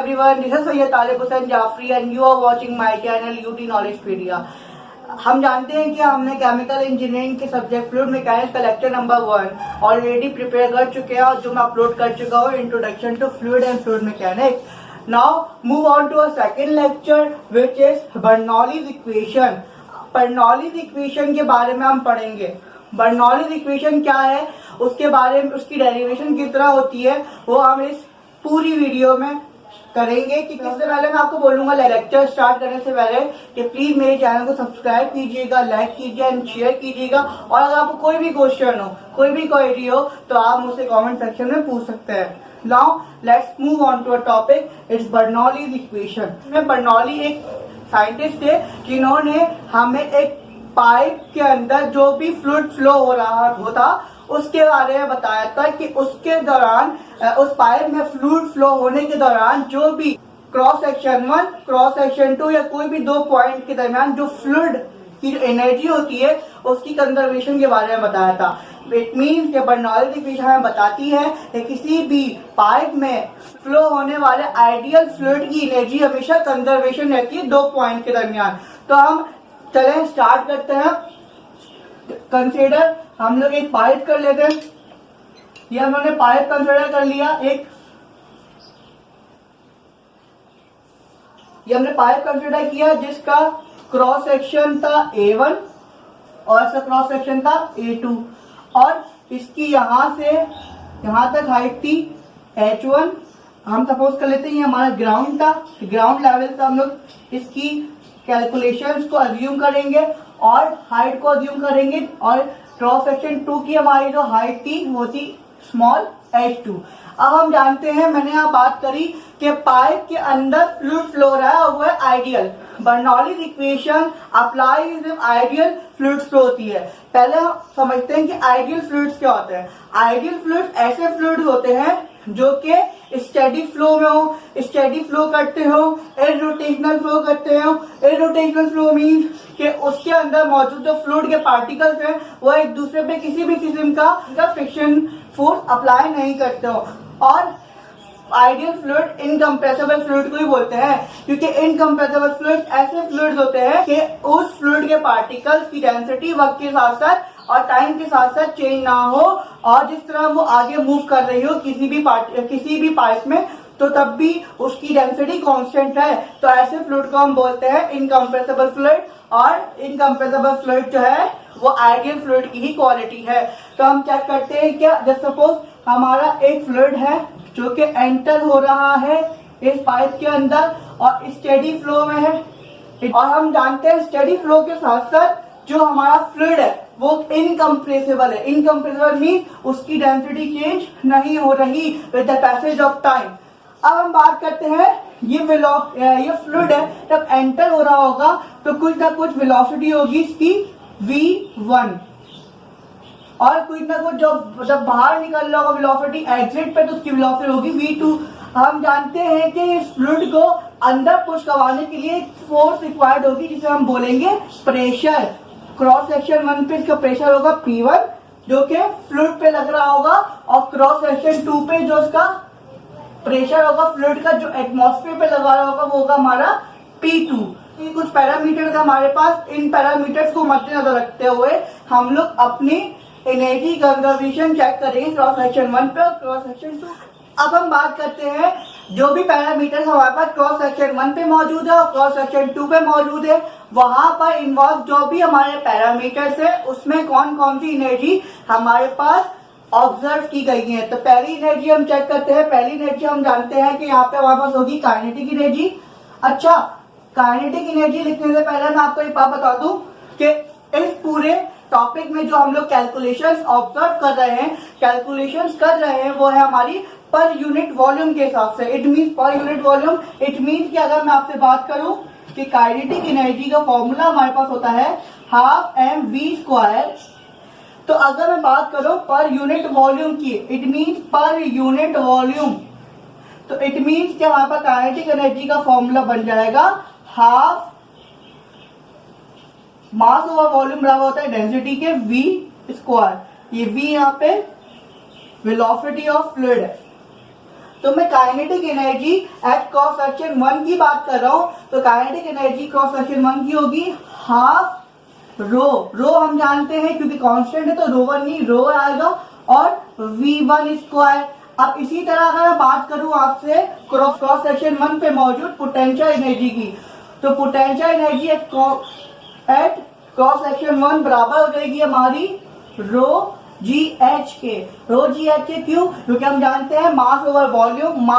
everyone, this is Sayyid Talib Hussain Jafri and you are watching my channel UT Knowledgepedia। हम जानते हैं कि हमने केमिकल इंजीनियरिंग के सब्जेक्ट फ्लूइड मैकेनिक्स का लेक्चर नंबर 1 ऑलरेडी प्रिपेयर कर चुके हैं और जो मैं अपलोड कर चुका हूँ introduction to fluid and fluid mechanics. Now move on to a second lecture which is Bernoulli's equation. Bernoulli's equation के बारे में हम पढ़ेंगे। बर्नौलीज इक्वेशन क्या है, उसके बारे में, उसकी डेरिवेशन किस तरह होती है, वो हम इस पूरी वीडियो में करेंगे। कि सबसे पहले मैं आपको बोलूंगा लेक्चर स्टार्ट करने से पहले कि प्लीज मेरे चैनल को सब्सक्राइब कीजिएगा, लाइक कीजिए एंड शेयर कीजिएगा। और अगर आपको कोई भी क्वेश्चन हो, कोई भी क्वेरी हो तो आप मुझसे कमेंट सेक्शन में पूछ सकते हैं। Now let's move on to a topic, it's Bernoulli's equation. इसमें बर्नौली एक साइंटिस्ट है जिन्होंने हमें एक पाइप के अंदर जो भी फ्लूइड फ्लो हो रहा होता उसके बारे में बताया था कि उसके दौरान उस पाइप में फ्लूइड फ्लो होने के दौरान जो भी क्रॉस सेक्शन 1, क्रॉस सेक्शन 2 या कोई भी दो पॉइंट के दरमियान जो फ्लूइड की जो एनर्जी होती है उसकी कंजर्वेशन के बारे में बताया था। इट मीन्स कि बर्नौलीज इक्वेशन हमें बताती है कि किसी भी पाइप में फ्लो होने वाले आइडियल फ्लूइड की एनर्जी हमेशा कंजर्वेशन रहती है दो पॉइंट के दरमियान। तो हम चलें स्टार्ट करते हैं। कंसीडर हम लोग एक पाइप कर लेते हैं। ये हम लोगों ने पाइप कंसीडर कर लिया एक। ये हमने पाइप कंसीडर किया जिसका क्रॉस सेक्शन था A1 और इसका क्रॉस सेक्शन था A2 और इसकी यहां से यहां तक हाइट थी H1। हम सपोज कर लेते हैं ये हमारा ग्राउंड था। ग्राउंड लेवल से हम लोग इसकी कैलकुलेशंस को अज्यूम करेंगे और हाइट को अज्यूम करेंगे और क्रॉस सेक्शन 2 की हमारी जो हाइट थी वो थी स्मॉल h2। अब हम जानते हैं, मैंने यहाँ बात करी कि पाइप के अंदर फ्लूइड फ्लो रहा है और वो है आइडियल। बर्नौलीज इक्वेशन अप्लाई जब आइडियल फ्लूइड्स फ्लो होती है। पहले हम समझते हैं कि आइडियल फ्लूइड्स क्या होते हैं। आइडियल फ्लूइड्स ऐसे फ्लूइड होते हैं जो कि स्टेडी फ्लो में हो, स्टेडी फ्लो करते हो, इररोटेशनल फ्लो करते हो। इररोटेशनल फ्लो मीन्स कि उसके अंदर मौजूद जो फ्लूइड के पार्टिकल्स हैं वो एक दूसरे पे किसी भी किस्म का फ्रिक्शन फोर्स अप्लाई नहीं करते हो। और आइडियल फ्लूइड इनकम्प्रेसिबल फ्लूइड को ही बोलते हैं क्योंकि इनकम्प्रेसिबल फ्लूइड ऐसे फ्लूइड्स होते हैं कि उस फ्लूइड के पार्टिकल्स की डेंसिटी वक्त के साथ साथ और टाइम के साथ साथ चेंज ना हो और जिस तरह वो आगे मूव कर रही हो किसी भी पाइप में तो तब भी उसकी डेंसिटी कांस्टेंट है। तो ऐसे फ्लूइड को हम बोलते हैं इनकम्प्रेसिबल फ्लूइड। और इनकम्प्रेसिबल फ्लूइड जो है वो आइडियल फ्लूइड की ही क्वालिटी है। तो हम चेक करते हैं क्या, जैसे सपोज हमारा एक फ्लूइड है जो कि एंटर हो रहा है इस पाइप के अंदर और स्टेडी फ्लो में है। और हम जानते हैं स्टेडी फ्लो के साथ साथ जो हमारा फ्लूइड है वो इनकम्प्रेसिबल है। इनकम्प्रेसिबल मीन्स उसकी डेंसिटी चेंज नहीं हो रही with the passage of time. अब हम बात करते हैं ये फ्लूइड है जब एंटर हो रहा होगा तो कुछ ना कुछ वेलोसिटी होगी इसकी v1 और कुछ ना कुछ जब बाहर निकल रहा होगा वेलोसिटी एग्जिट पे तो उसकी वेलोसिटी होगी v2। हम जानते हैं कि इस फ्लूइड को अंदर पुश करवाने के लिए फोर्स रिक्वायर्ड होगी जिसे हम बोलेंगे प्रेशर। क्रॉस सेक्शन 1 पे इसका प्रेशर होगा P1 जो कि फ्लूइड पे लग रहा होगा और क्रॉस सेक्शन 2 पे जो इसका प्रेशर होगा फ्लूइड का जो एटमॉस्फेयर पे लगा रहा होगा वो होगा हमारा P2। ये कुछ पैरामीटर्स हमारे पास। इन पैरामीटर्स को मद्देनजर रखते हुए हम लोग अपनी एनर्जी कंजर्वेशन चेक करेंगे क्रॉस सेक्शन 1 पे और क्रॉस सेक्शन 2। अब हम बात करते हैं जो भी पैरामीटर्स हमारे पास क्रॉस सेक्शन 1 पे मौजूद है और क्रॉस सेक्शन 2 पे मौजूद है वहां पर इन्वॉल्व जो भी हमारे पैरामीटर्स है उसमें कौन कौन सी एनर्जी हमारे पास ऑब्जर्व की गई है। तो पहली एनर्जी हम चेक करते हैं। पहली एनर्जी हम जानते हैं कि यहाँ पे हमारे पास होगी काइनेटिक एनर्जी। अच्छा, काइनेटिक एनर्जी लिखने से पहले मैं आपको एक बात बता दूं कि इस पूरे टॉपिक में जो हम लोग कैलकुलेशंस ऑब्जर्व कर रहे हैं वो है हमारी पर यूनिट वॉल्यूम के हिसाब से। It means per unit volume. It means कि अगर मैं आपसे बात करूं कि काइनेटिक एनर्जी का फॉर्मूला हमारे पास होता है ½ mv²। तो अगर मैं बात करूं पर यूनिट वॉल्यूम की, it means per unit volume, तो इट मीन्स कि हमारे पास काइनेटिक एनर्जी का फॉर्मूला बन जाएगा हाफ मास ओवर वॉल्यूम बराबर होता है डेंसिटी के v²। ये v यहाँ पे वेलोसिटी ऑफ फ्लूइड है। तो मैं kinetic energy at cross section 1 की बात कर रहा हूं, तो काइनेटिक एनर्जी क्रॉस सेक्शन 1 की होगी हाफ रो हम जानते हैं क्योंकि कांस्टेंट है तो रो1 नहीं रो आएगा और v1 स्क्वायर। अब इसी तरह अगर मैं बात करूं आपसे क्रॉस सेक्शन 1 पे मौजूद पोटेंशियल एनर्जी की, तो potential energy at cross section 1 बराबर हो जाएगी हमारी रो जी एच के। रो जी एच के क्यों? क्योंकि हम जानते हैं मास ओवर वॉल्यूम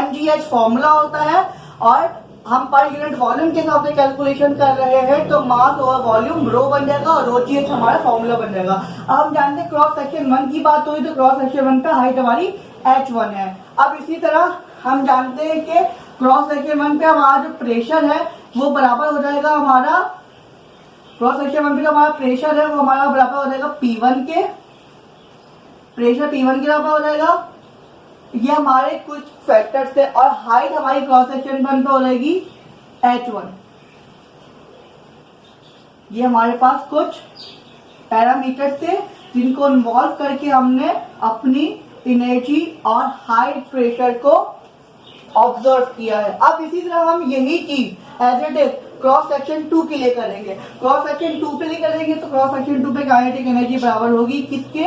mgh फॉर्मूला होता है और हम पर यूनिट वॉल्यूम के हिसाब से कैलकुलेशन कर रहे हैं, तो मास ओवर वॉल्यूम रो बन जाएगा और रो जी एच हमारा फॉर्मूला बन जाएगा। अब हम जानते हैं क्रॉस सेक्शन 1 की बात हुई तो क्रॉस सेक्शन 1 पे हाइट हमारी h1 है। अब इसी तरह हम जानते हैं कि क्रॉस सेक्शन 1 पे हमारा जो प्रेशर है वो बराबर हो जाएगा हमारा, क्रॉस सेक्शन 1 पे हमारा प्रेशर है वो हमारा बराबर हो जाएगा P1 के, प्रेशर P1 के बराबर हो जाएगा। ये हमारे कुछ फैक्टर्स थे और हाइट हमारी क्रॉस सेक्शन 1 पे हो जाएगी h1। ये हमारे पास कुछ पैरामीटर्स थे जिनको इन्वॉल्व करके हमने अपनी एनर्जी और हाइट प्रेशर को ऑब्जर्व किया है। अब इसी तरह हम यही चीज as it is cross section 2 के लिए करेंगे। क्रॉस सेक्शन 2 पे लिए करेंगे तो क्रॉस सेक्शन 2 पे काइनेटिक एनर्जी बराबर होगी किसके?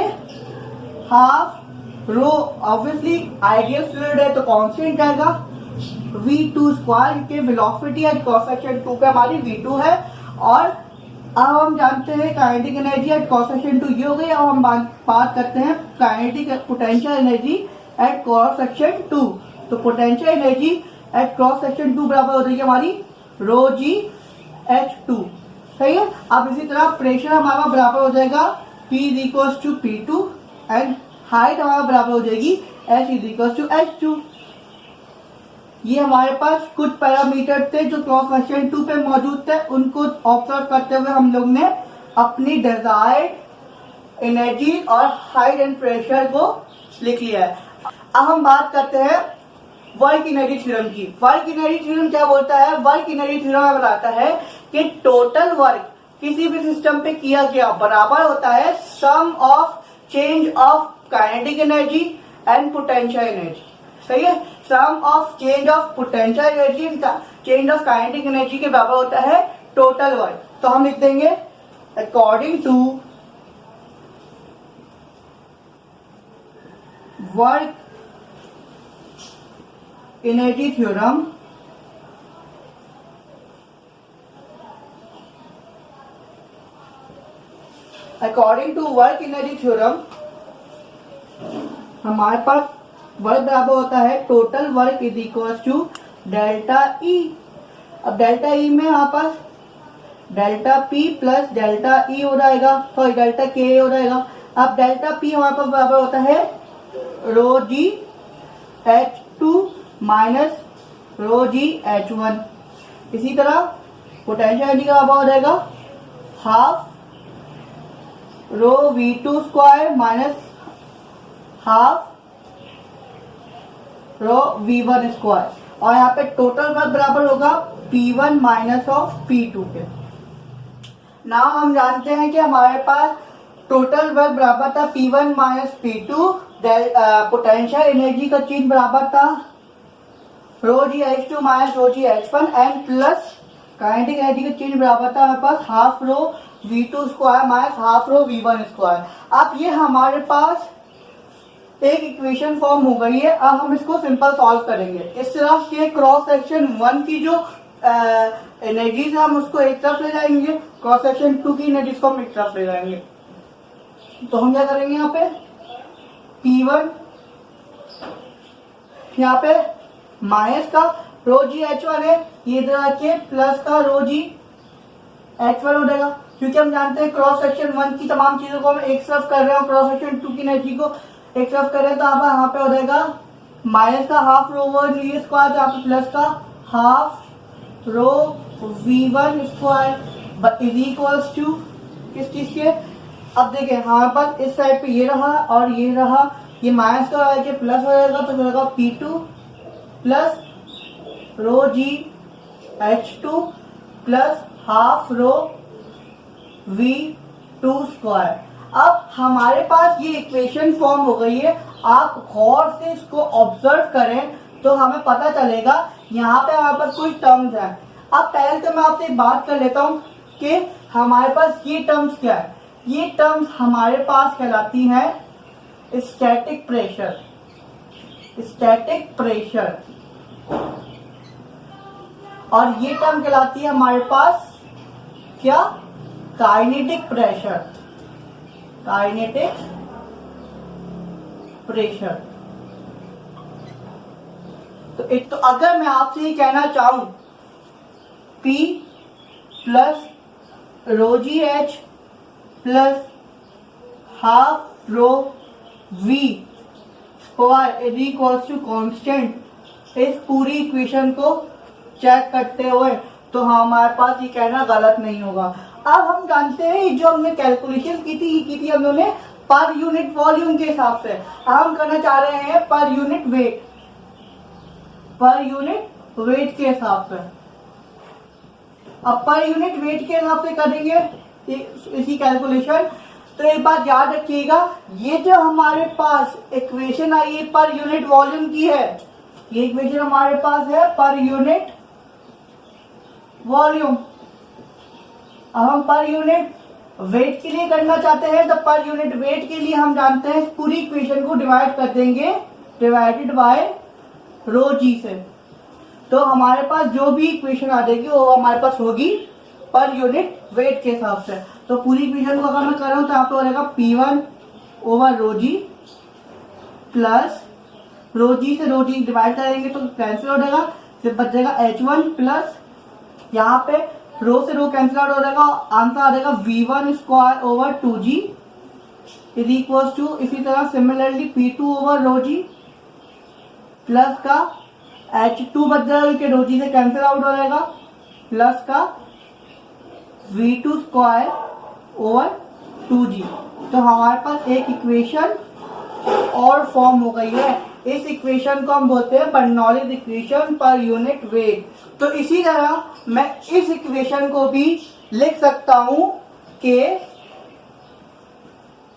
Half rho. Obviously ideal fluid है तो कांस्टेंट आएगा v2 स्क्वायर के वेलोसिटी एट क्रॉस सेक्शन 2 पे हमारी v2 है। और अब हम जानते हैं kinetic energy at cross section 2 ये हो गई। अब हम बात करते हैं kinetic potential energy at cross section 2। तो potential energy at cross section 2 बराबर हो जाएगी हमारी रो जी h2। सही है। अब इसी तरह प्रेशर हमारा बराबर हो जाएगा P equals to P2 and height हमारा बराबर हो जाएगी h इक्वल्स टू h2। ये हमारे पास कुछ पैरामीटर थे जो क्रॉस सेक्शन 2 पे मौजूद थे, उनको ऑब्जर्व करते हुए हम लोग ने अपनी डिजायर्ड एनर्जी और हाइट एंड प्रेशर को लिख लिया है। अब हम बात करते हैं वर्क एनर्जी थ्योरम की। वर्क एनर्जी थ्योरम क्या बोलता है? वर्क एनर्जी थ्योरम बताता है कि टोटल वर्क किसी भी सिस्टम पे किया गया बराबर होता है sum of change of kinetic energy and potential energy. सही है। Sum of change of potential energy and change of kinetic energy के बराबर होता है टोटल वर्क। तो हम लिख देंगे according to work energy theorem according to work energy theorem हमारे पास वर्क बराबर होता है total work is equal to delta E. अब डेल्टा ई में हमारे पास delta P plus delta E हो जाएगा, सॉरी डेल्टा के हो जाएगा। अब डेल्टा पी हमारे पास बराबर होता है रो G h2 minus rho G h1। इसी तरह पोटेंशियल एनर्जी का बराबर हो जाएगा half rho v2 square minus half rho v1 square. और यहाँ पे टोटल वर्क बराबर होगा P1 माइनस ऑफ P2 के। नाउ हम जानते हैं कि हमारे पास टोटल वर्क बराबर था P1 minus P2। Potential energy का चेंज बराबर था rho G h2 minus rho G h1 and plus kinetic energy का चेंज बराबर था हमारे पास half rho v2 square minus half rho v1 square. अब ये हमारे पास एक इक्वेशन फॉर्म हो गई है। अब हम इसको सिंपल सॉल्व करेंगे। इस तरह के क्रॉस सेक्शन 1 की जो एनर्जीज है हम उसको एक तरफ ले जाएंगे, क्रॉस सेक्शन 2 की एनर्जीज को हम एक तरफ ले जाएंगे। तो हम क्या करेंगे यहाँ पे P1 यहाँ पे माइनस का रो जी h1 है, ये इधर के प्लस का रो जी h1 हो जाएगा। क्योंकि हम जानते हैं क्रॉस सेक्शन 1 की तमाम चीजों को हम एक तरफ कर रहे हैं, क्रॉस सेक्शन 2 की एनर्जी को एक तरफ कर रहे हैं, तो यहाँ पे हो जाएगा माइनस का हाफ रो v स्क्वायर, जहाँ पे प्लस का half rho v1 square is equals to किस चीज के? अब देखें हमारे पास इस साइड पे ये रहा और ये रहा, ये माइनस का आगे प्लस हो जाएगा तो होगा P2 plus rho G h2 plus half rho v2 square. अब हमारे पास ये इक्वेशन फॉर्म हो गई है। आप गौर से इसको ऑब्जर्व करें तो हमें पता चलेगा यहाँ पे हमारे पास कोई टर्म्स है। अब पहले तो मैं आपसे एक बात कर लेता हूँ कि हमारे पास ये टर्म्स क्या है। ये टर्म्स हमारे पास कहलाती हैं स्टैटिक प्रेशर, स्टैटिक प्रेशर, और ये टर्म कहलाती है हमारे पास क्या, काइनेटिक प्रेशर, काइनेटिक प्रेशर। तो एक तो अगर मैं आपसे ये कहना चाहूं P plus rho g h plus half rho V square is equals to constant, इस पूरी इक्वेशन को चेक करते हुए तो हमारे पास ये कहना गलत नहीं होगा। अब हम जानते हैं जो हमने कैलकुलेशन की थी हम लोगों ने पर यूनिट वॉल्यूम के हिसाब से। हम करना चाह रहे हैं per unit weight, per unit weight के हिसाब से। अब पर यूनिट वेट के हिसाब से करेंगे इसी कैलकुलेशन। तो एक बात याद रखिएगा, ये जो हमारे पास इक्वेशन आई है पर यूनिट वॉल्यूम की है, ये इक्वेशन हमारे पास है पर यूनिट वॉल्यूम। अब हम पर यूनिट वेट के लिए करना चाहते हैं तो पर यूनिट वेट के लिए हम जानते हैं पूरी इक्वेशन को डिवाइड कर देंगे डिवाइडेड बाय रो जी से। तो हमारे पास जो भी इक्वेशन आ जाएगी वो हमारे पास होगी पर यूनिट वेट के हिसाब से। तो पूरी इक्वेशन को अगर मैं कर रहा हूं तो यहाँ पे हो जाएगा P1 over rho g plus rho जी से रो जी डिवाइड करेंगे तो कैंसिल हो जाएगा, फिर बच जाएगा H1 प्लस यहाँ पे रो से रो कैंसिल आउट हो जाएगा, आंसर आ जाएगा V1 square over 2G is equals to, इसी तरह similarly P2 over rho g plus का H2 बच जाएगा क्योंकि रो जी से कैंसिल आउट हो जाएगा, प्लस का V2 स्क्वायर ओवर 2G। तो हमारे पास एक इक्वेशन और फॉर्म हो गई है। इस इक्वेशन को हम बोलते हैं Bernoulli's equation per unit weight. तो इसी तरह मैं इस इक्वेशन को भी लिख सकता हूं कि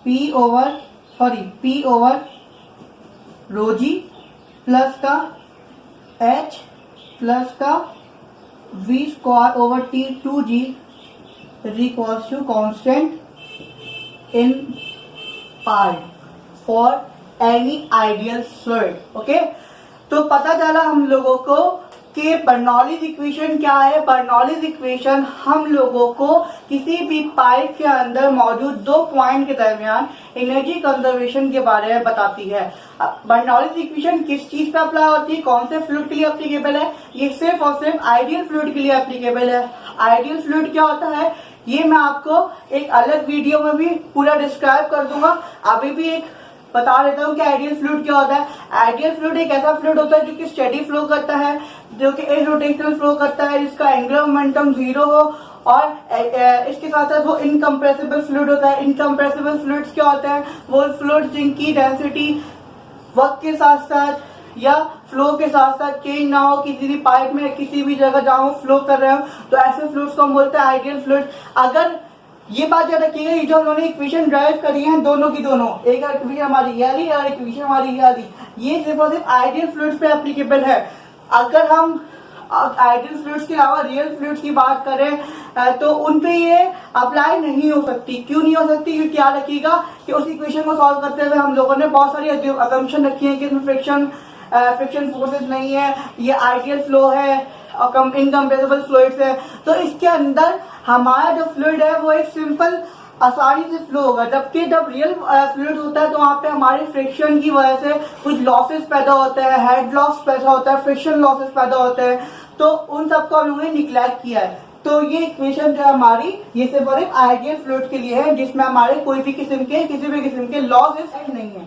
P over rho g plus का H प्लस का V square over T 2G is equals to constant in pipe for any ideal fluid. Okay, तो पता चला हम लोगों को कि बर्नौलीज इक्वेशन क्या है। बर्नौलीज इक्वेशन हम लोगों को किसी भी पाइप के अंदर मौजूद दो पॉइंट के दरमियान एनर्जी कंजर्वेशन के बारे में बताती है। बर्नौलीज इक्वेशन किस चीज पे अप्लाई होती है, कौन से फ्लूइड के लिए एप्लीकेबल है? ये सिर्फ और सिर्फ आइडियल फ्लूइड के लिए एप्लीकेबल है। आइडियल फ्लूइड क्या होता है ये मैं आपको एक अलग वीडियो में भी पूरा डिस्क्राइब कर दूंगा। अभी भी एक बता देता हूँ कि आइडियल फ्लूइड क्या होता है। आइडियल फ्लूइड एक ऐसा फ्लूइड होता है जो कि स्टेडी फ्लो करता है, जो कि इररोटेशनल फ्लो करता है, जिसका एंगुलर मोमेंटम 0 हो, और इसके साथ साथ वो इनकम्प्रेसिबल फ्लूइड होता है। इनकम्प्रेसिबल फ्लूइड्स क्या होते हैं? वो फ्लूइड जिनकी डेंसिटी वक्त के साथ साथ या फ्लो के साथ साथ चेंज ना हो, किसी भी पाइप में किसी भी जगह जहां फ्लो कर रहे हो, तो ऐसे फ्लूइड्स को हम बोलते हैं आइडियल फ्लूइड। अगर ये बात याद रखिएगा, ये जो उन्होंने इक्वेशन ड्राइव करी है दोनों की दोनों, एक इक्वेशन हमारी ये वाली और इक्वेशन हमारी ये वाली, ये सिर्फ और सिर्फ आइडियल फ्लूइड्स पे एप्लीकेबल है। अगर हम आइडियल फ्लूइड्स के अलावा रियल फ्लूइड्स की बात करें तो उन पे ये अप्लाई नहीं हो सकती। क्यों नहीं हो सकती? क्योंकि याद रखिएगा कि उस इक्वेशन को सॉल्व करते हुए हम लोगों ने बहुत सारी असम्पशन रखी है कि इसमें फ्रिक्शन फोर्सेस नहीं है, ये आइडियल फ्लो है और इनकम्प्रेसिबल फ्लूइड्स है। तो इसके अंदर हमारा जो फ्लूइड है वो एक सिंपल आसानी से फ्लो होगा, जबकि जब रियल फ्लूइड होता है तो वहां पे हमारे फ्रिक्शन की वजह से कुछ लॉसेस पैदा होते हैं, हेड लॉस पैदा होता है, फ्रिक्शन लॉसेस पैदा होते हैं, तो उन सबको हम लोगों ने निग्लेक्ट किया है। तो ये इक्वेशन जो है हमारी, ये सिर्फ और एक आइडियल फ्लूइड के लिए है जिसमें हमारे कोई भी किस्म के लॉसेस नहीं है।